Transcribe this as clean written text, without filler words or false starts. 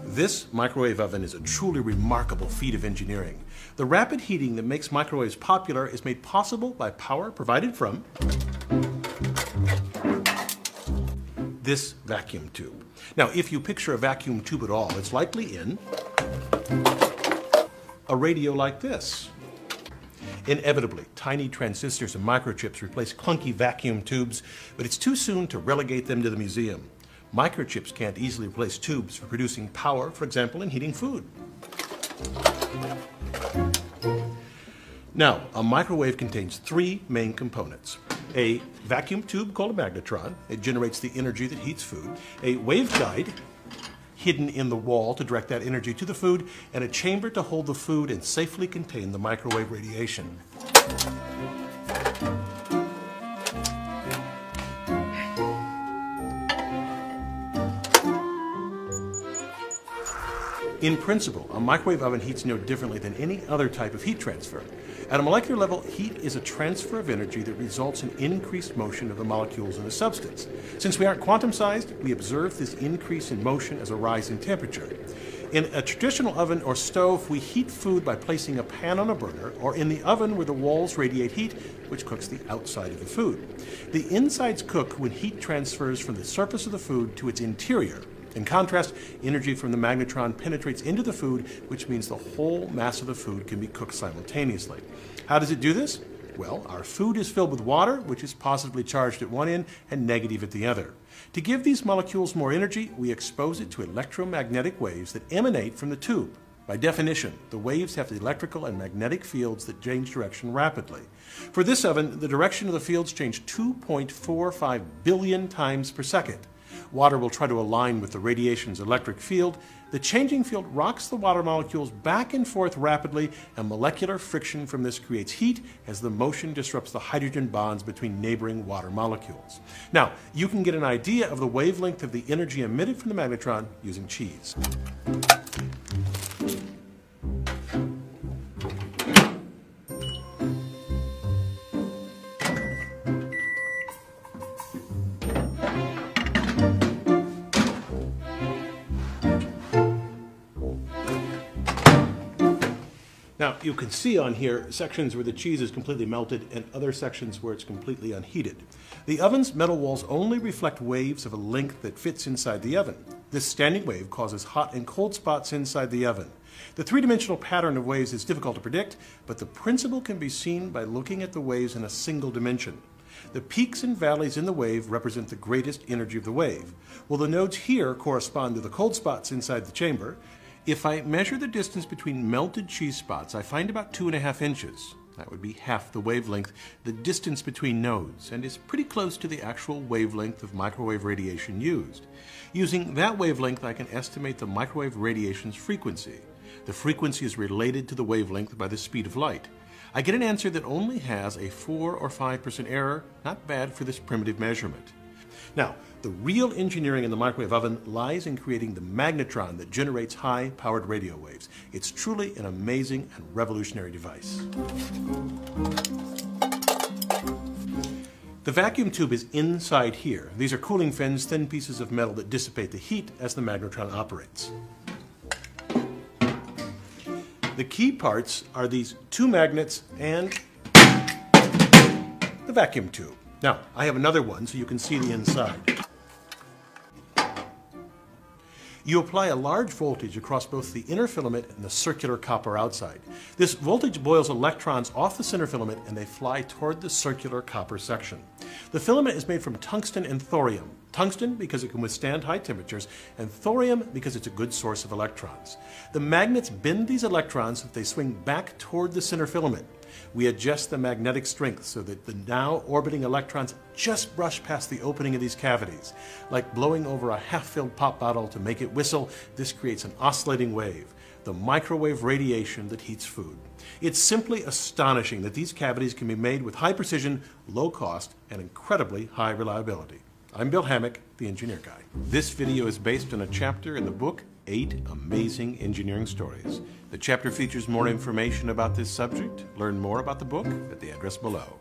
This microwave oven is a truly remarkable feat of engineering. The rapid heating that makes microwaves popular is made possible by power provided from this vacuum tube. Now, if you picture a vacuum tube at all, it's likely in a radio like this. Inevitably, tiny transistors and microchips replace clunky vacuum tubes, but it's too soon to relegate them to the museum. Microchips can't easily replace tubes for producing power, for example, in heating food. Now, a microwave contains three main components. A vacuum tube called a magnetron. It generates the energy that heats food. A waveguide hidden in the wall to direct that energy to the food, and a chamber to hold the food and safely contain the microwave radiation. In principle, a microwave oven heats no differently than any other type of heat transfer. At a molecular level, heat is a transfer of energy that results in increased motion of the molecules in a substance. Since we aren't quantum-sized, we observe this increase in motion as a rise in temperature. In a traditional oven or stove, we heat food by placing a pan on a burner, or in the oven where the walls radiate heat, which cooks the outside of the food. The insides cook when heat transfers from the surface of the food to its interior. In contrast, energy from the magnetron penetrates into the food, which means the whole mass of the food can be cooked simultaneously. How does it do this? Well, our food is filled with water, which is positively charged at one end and negative at the other. To give these molecules more energy, we expose it to electromagnetic waves that emanate from the tube. By definition, the waves have the electrical and magnetic fields that change direction rapidly. For this oven, the direction of the fields change 2.45 billion times per second. Water will try to align with the radiation's electric field. The changing field rocks the water molecules back and forth rapidly, and molecular friction from this creates heat as the motion disrupts the hydrogen bonds between neighboring water molecules. Now, you can get an idea of the wavelength of the energy emitted from the magnetron using cheese. Now, you can see on here sections where the cheese is completely melted and other sections where it's completely unheated. The oven's metal walls only reflect waves of a length that fits inside the oven. This standing wave causes hot and cold spots inside the oven. The three-dimensional pattern of waves is difficult to predict, but the principle can be seen by looking at the waves in a single dimension. The peaks and valleys in the wave represent the greatest energy of the wave. Well, the nodes here correspond to the cold spots inside the chamber. If I measure the distance between melted cheese spots, I find about 2.5 inches. That would be half the wavelength, the distance between nodes, and is pretty close to the actual wavelength of microwave radiation used. Using that wavelength, I can estimate the microwave radiation's frequency. The frequency is related to the wavelength by the speed of light. I get an answer that only has a 4 or 5% error, not bad for this primitive measurement. Now, the real engineering in the microwave oven lies in creating the magnetron that generates high-powered radio waves. It's truly an amazing and revolutionary device. The vacuum tube is inside here. These are cooling fins, thin pieces of metal that dissipate the heat as the magnetron operates. The key parts are these two magnets and the vacuum tube. Now, I have another one so you can see the inside. You apply a large voltage across both the inner filament and the circular copper outside. This voltage boils electrons off the center filament and they fly toward the circular copper section. The filament is made from tungsten and thorium. Tungsten because it can withstand high temperatures, and thorium because it's a good source of electrons. The magnets bend these electrons so that they swing back toward the center filament. We adjust the magnetic strength so that the now orbiting electrons just brush past the opening of these cavities. Like blowing over a half-filled pop bottle to make it whistle, this creates an oscillating wave, the microwave radiation that heats food. It's simply astonishing that these cavities can be made with high precision, low cost, and incredibly high reliability. I'm Bill Hammack, the Engineer Guy. This video is based on a chapter in the book, 8 Amazing Engineering Stories. The chapter features more information about this subject. Learn more about the book at the address below.